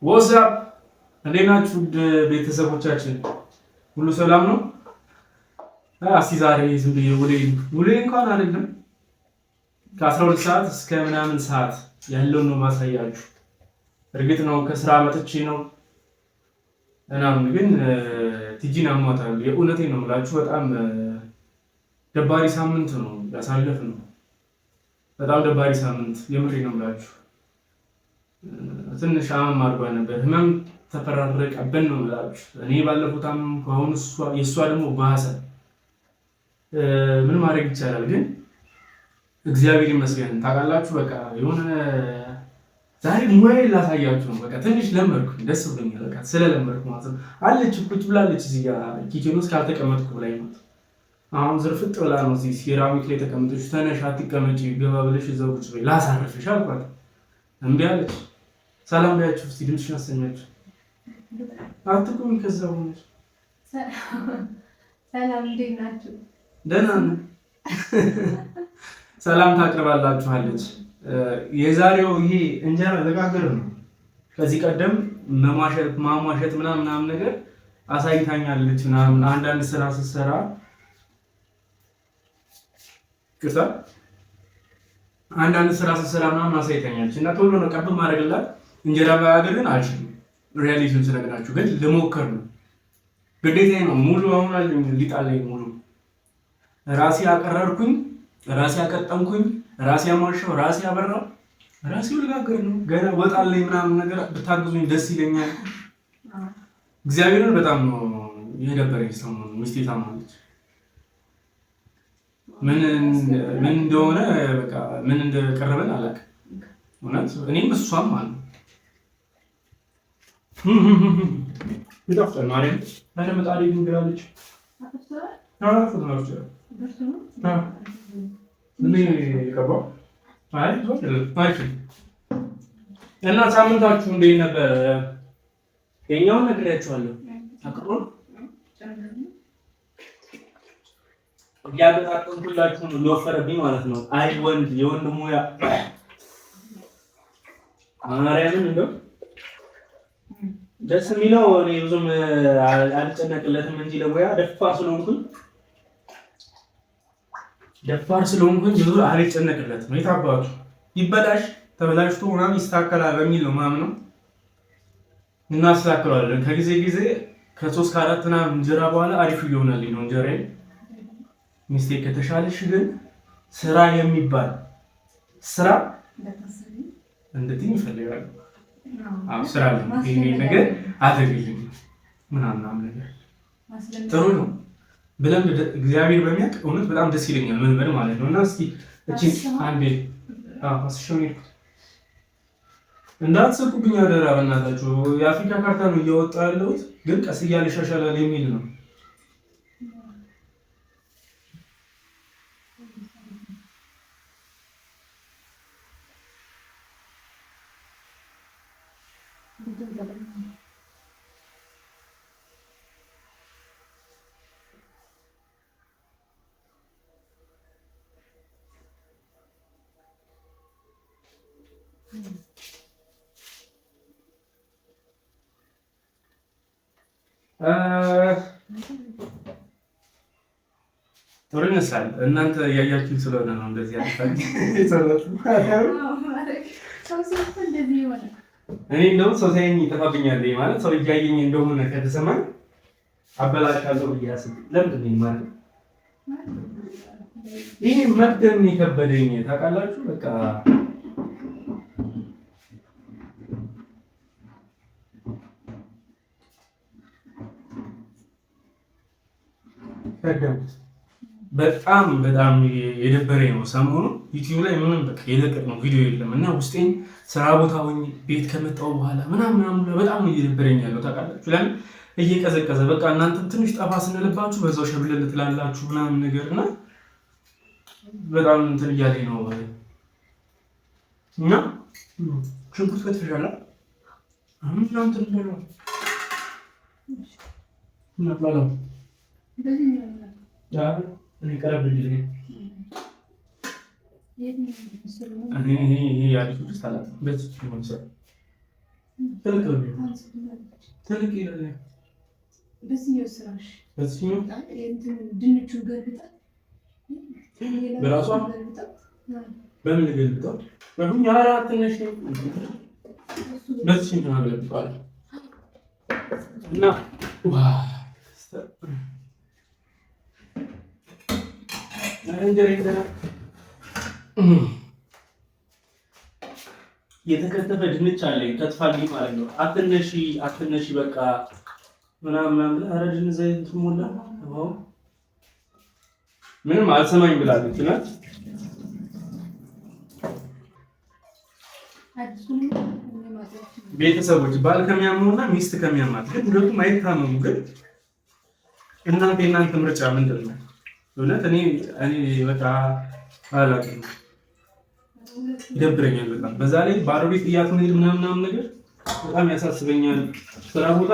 ዋትስአፕ እንዴት ናችሁ ቤተሰቦቻችን? ሁሉ ሰላም ነው? እስቲ ዛሬ ዝም ብዬ ውሌ እንኳን አይደለም ከ12 ሰዓት እስከ ምናምን ሰዓት ያለውን ነው ማሳያችሁ። እርግጥ ነው ከስራ መጥቼ ነው እናም ግን ቲጂን አሟታል። የእውነቴን ነው የምላችሁ። በጣም ደባሪ ሳምንት ነው ያሳለፍነው። በጣም ደባሪ ሳምንት የምሬ ነው የምላችሁ። ትንሽ አመም አድርጓ ነበር። ህመም ተፈራረቀብን ነው የምላችሁ። እኔ ባለፈው ታመምኩ፣ አሁን የእሷ ደግሞ ባሰ። ምን ማድረግ ይቻላል? ግን እግዚአብሔር ይመስገን። ታውቃላችሁ በቃ የሆነ ዛሬ ሙያዬን ላሳያችሁ ነው። በቃ ትንሽ ለመድኩ፣ ደስ ብሎኛል። በቃ ስለለመድኩ ማለት ነው። አለች ቁጭ ብላለች እዚህ ጋር ኪችን ውስጥ ካልተቀመጥኩ ብላኝ ነው። አሁን ዝርፍጥ ብላ ነው እዚህ ሴራሚክ ላይ ተቀምጠች። ተነሽ አትቀመጪ፣ ገባ ብለሽ እዛው ቁጭ በይ ላሳርፍሽ አልኳት። እምቢ አለች። ሰላም ባያችሁ እስቲ ድምፅሽን አሰማችሁ። አትቁሚ ከዛው ሆነሽ ሰላም እንዴት ናችሁ? ደህና ነን። ሰላም ታቅርባላችኋለች። የዛሬው ይሄ እንጀራ ለጋገር ነው። ከዚህ ቀደም ማሟሸት ምናምን ነገር አሳይታኛለች ምናምን አንዳንድ ስራ ስትሰራ ምናምን አሳይታኛለች እና ቶሎ ነው ቀብ ማድረግላት። እንጀራ መጋገር ግን አልችልም። ሪያሊቲውን ስነግራችሁ ግን ልሞክር ነው ግዴታዬ ነው። ሙሉ አሁን አለኝ ሊጣለኝ ሙሉ ራሴ አቀረርኩኝ፣ ራሴ አቀጠምኩኝ፣ ራሴ አሟሸው፣ ራሴ አበራው፣ ራሴው ልጋገር ነው። ገና ወጣለኝ ምናምን ነገር ብታግዙኝ ደስ ይለኛል። እግዚአብሔርን በጣም ነው የደበረኝ ሰሞኑን። ሚስቴ ታማለች። ምን እንደሆነ በቃ ምን እንደቀረበን አላውቅም። እውነት እኔም እሷም ማለት ይጣፍጣል ማለት ነው። ምጣዴ ግን ግራለች። እና ሳምንታችሁ እንዴት ነበር? የኛውን ነግሬያችኋለሁ። አቅርቦ እያገጣጠምኩላችሁ ነው። ለወፈረብኝ ማለት ነው። አይ የወንድ ሙያ ማርያምን እንደው ደስ የሚለው እኔ ብዙም አልጨነቅለትም እንጂ ለሙያ ደፋር ስለሆንኩኝ ብዙ አልጨነቅለትም። የታባቱ ይበላሽ ተበላሽቶ ምናምን ይስተካከላል በሚል ነው ማምነው። እናስተካክለዋለን ከጊዜ ከ3 ከ4 ምናምን እንጀራ በኋላ አሪፍ ይሆናልኝ ነው እንጀራዬ። ሚስቴክ ከተሻለሽ ግን ስራ የሚባል ስራ እንድትኝ ይፈልጋል። ስራ ይሄ ነገር አድርግልኝ ምናምን ነገር ጥሩ ነው ብለን እግዚአብሔር በሚያውቅ እውነት በጣም ደስ ይለኛል መልመድ ማለት ነው። እና እስኪ እቺ አንዴ አስሽውኝ እንዳትስቁብኝ አደራ በእናታችሁ። የአፍሪካ ካርታ ነው እያወጣ ያለሁት ግን ቀስ እያለ ይሻሻላል የሚል ነው። ጥሩ ይመስላል። እናንተ እያያችሁ ስለሆነ ነው እንደዚህ ያልፋኝ። እኔ እንደውም ሰው ሳይኝ ይጠፋብኛል ማለት ሰው እያየኝ እንደሆነ ከተሰማኝ አበላሻለሁ ብያስብ ለምንድን ነው ማለት ይሄ መቅደም የከበደኝ ታውቃላችሁ። በቃ በጣም የደበረኝ ነው ሰሞኑ ዩቲዩብ ላይ ምንም በቃ የለቀቅነው ቪዲዮ የለም እና ውስጤን ስራ ቦታ ሆኜ ቤት ከመጣሁ በኋላ ምናምን በጣም እየደበረኝ ያለው ታውቃላችሁ። ለምን እየቀዘቀዘ በቃ እናንተም ትንሽ ጠፋ ስንልባችሁ በዛው ሸብለል ትላላችሁ ምናምን ነገር እና በጣም እንትን እያለኝ ነው እና ሽንኩርት ከትፈሻላ አሁን እንትን ነው እና ባላው እኔ ቀረብ ልጅ እኔ ያሉት ስታላት በዚህ ነው ትልቅ ነው ትልቅ ይላል። በዚህኛው ስራሽ በዚህኛው ድንቹን ገልብጣ በራሷ በምን ገልብጣ በሁን ያራት ነሽ በዚህ ነው ገልብጣል እና የተከተፈ ድንች አለኝ ከትፋልኝ ማለት ነው። አትነሺ በቃ ምናምን ኧረ ድንች ዘይት ሞላ ምንም አልሰማኝ ብላለች ናት። ቤተሰቦች ባል ከሚያመውና ሚስት ከሚያማት ግን ሁለቱም አይታመሙ። ግን የእናንተ ምርጫ ምንድን ነው? እውነት እኔ በቃ አላውቅም፣ ይደብረኛል በጣም። በዛ ላይ ባዶ ቤት እያትሄድ ምናምን ነገር በጣም ያሳስበኛል። ስራ ቦታ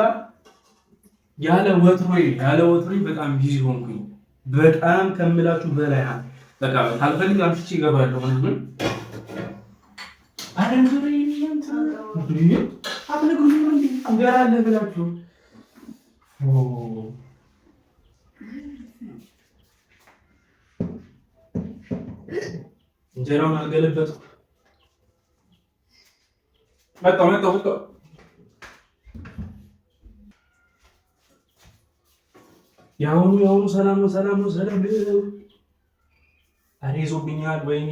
ያለ ወትሮይ በጣም ቢዚ ሆንኩኝ። በጣም ከምላችሁ በላይ በቃ ካልፈልግ አምሽቼ እገባለሁ ምናምን ብላችሁ እንጀራውን አልገለበጥኩ። መጣሁ። የአሁኑ ሰላም ነው። ኧረ ይዞብኛል። ወይኔ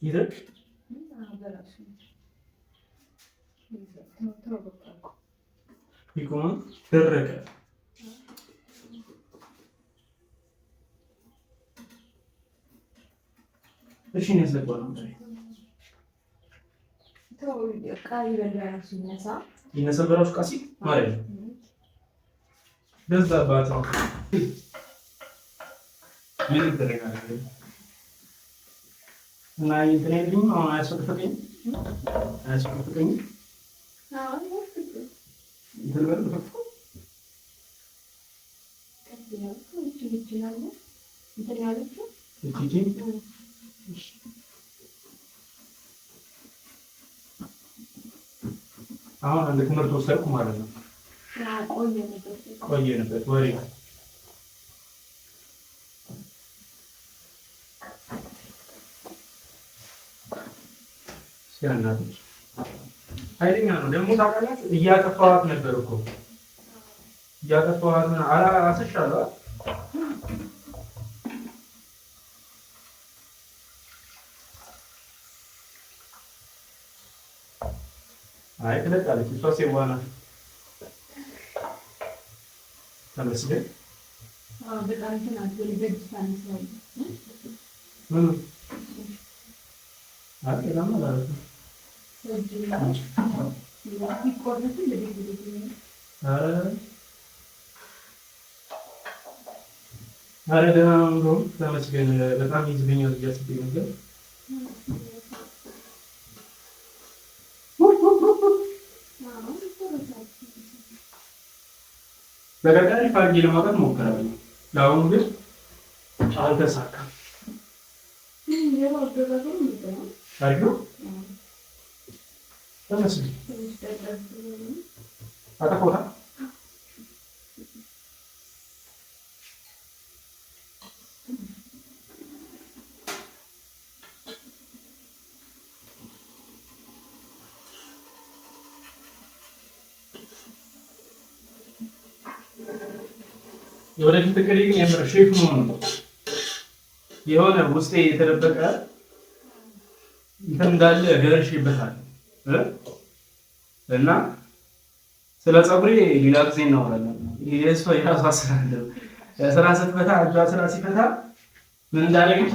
ይደቅ ይቆም ደረቀ። እሺ ነው ያስለቀው ነው ይነሳ በራሱ ቃሲ ማለት ነው። ገዛባት ነው ምን ይደረጋል እና ይንተነልኝ አሁን አያስፈቅፈቀኝ ይተልበል ፈቅፎ አሁን አንድ ትምህርት ወሰድኩ ማለት ነው። ቆየንበት ወሬ ሲያናድድ ኃይለኛ ነው ደግሞ ታውቃላችሁ። እያጠፋኋት ነበር እኮ አስሻለሁ። አይ ትለቃለች እሷ ሴዋና ተመስገን። ኧረ ደህና ነው እንደውም ተመስገን። በጣም ይዝብኛል እያስቤ ነበር። በቀጣይ ፋርጌ ለማውጣት ሞክራለሁ። ለአሁኑ ግን አልተሳካም። አሪፍ ተመስገን። አጠፋሁታ የወደፊት እቅዴ ግን የምር ሼፍ መሆን ነው። የሆነ ውስጤ የተደበቀ እንትን እንዳለ ገርሼበታል እና ስለ ፀጉሬ ሌላ ጊዜ እናወራለን። የእሷ የራሷ ስራ አለ። ስራ ስትፈታ እጇ ስራ ሲፈታ ምን እንዳደረገች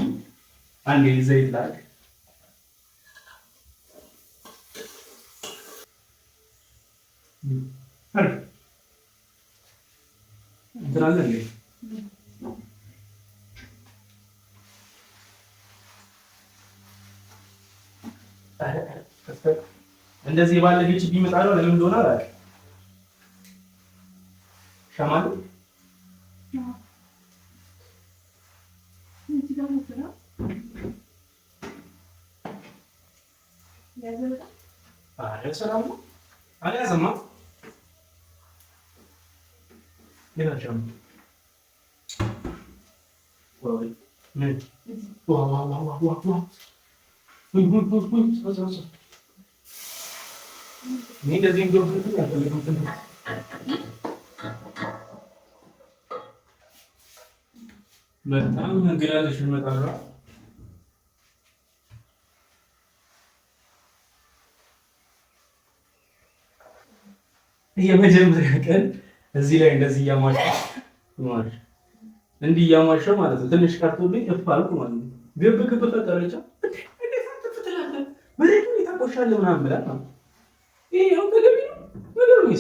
አንዴ ዘይት ላክ እንትን አለ እንዴ እንደዚህ ባለጌች ቢመጣለው ለምን እንደሆነ አላውቅም። ሻማሉ ሰላም ነው አልያዘማ ሌላቸው በጣም እንግዳለሽ ይመጣሉ። የመጀመሪያ ቀን እዚህ ላይ እንደዚህ እያሟሸው ማለት ነው። ትንሽ ቀርቶብኝ እፍ አልኩ ማለት ነው። ግብ ፈጠረቻ እንዴት አትፍትላለህ መሬቱ ይታቆሻል ምናምን ብላ ነው። ይሄ ያው ተገቢ ነው ነገር ነው።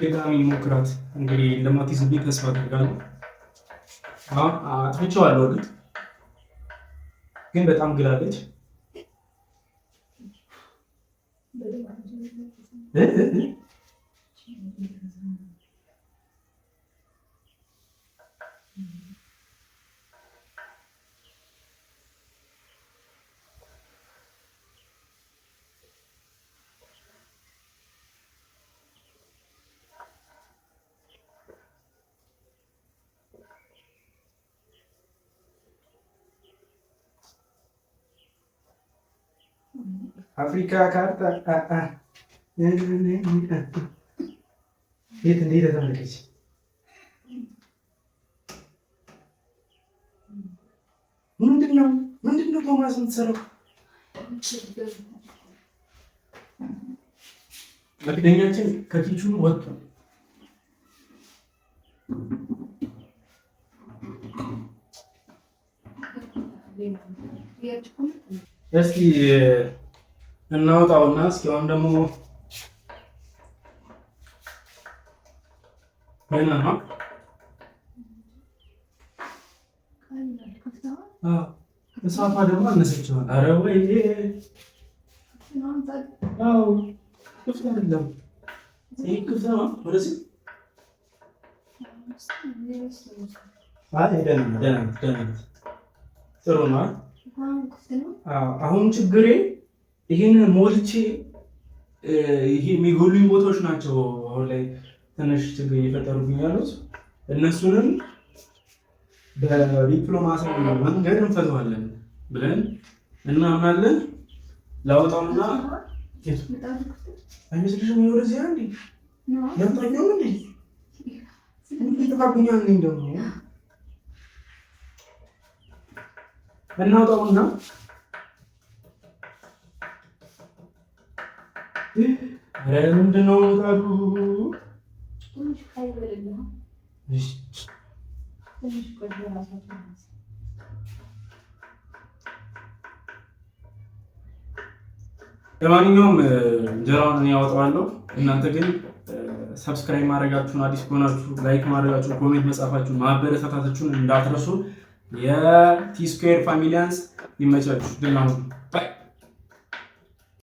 ድጋሚ ሞክራት እንግዲህ እንደማትይዝብኝ ተስፋ አድርጋለሁ። አጥፍቼዋለሁ እርግጥ ግን በጣም ግላለች። አፍሪካ ካርታ የት እንደሄደ ተመልከች። ምንድነው ቶማስ የምትሰራው? መክደኛችን ከኪቹኑ ወጥቶ እስኪ እናውጣውና እስኪ አሁን ደግሞ እሳቷ ደግሞ አነሰችዋል። ኧረ ወይ ክፍት አይደለም፣ ይህ ክፍት ነው። ወደዚህ ደህና ጥሩ ነው። አሁን ችግሬ ይህን ሞልቼ ይሄ የሚጎሉኝ ቦታዎች ናቸው። አሁን ላይ ትንሽ ችግር እየፈጠሩብኝ ያሉት እነሱንም በዲፕሎማሲያዊ መንገድ እንፈተዋለን ብለን እናምናለን። ላወጣውና አይመስልሽም? ወደዚህ አንዴ ለምታውቂው እንዴ ይተፋብኛል ነኝ ደግሞ እናውጣውና ምንድን ነው መውጣቱ? ለማንኛውም እንጀራውን እኔ ያወጣዋለሁ። እናንተ ግን ሰብስክራይብ ማድረጋችሁን፣ አዲስ ከሆናችሁ ላይክ ማድረጋችሁን፣ ኮሜንት መጻፋችሁን፣ ማበረታታችሁን እንዳትረሱ። የቲ ስኩዌር ፋሚሊያንስ ይመቻችሁ። ድል ነው። ባይ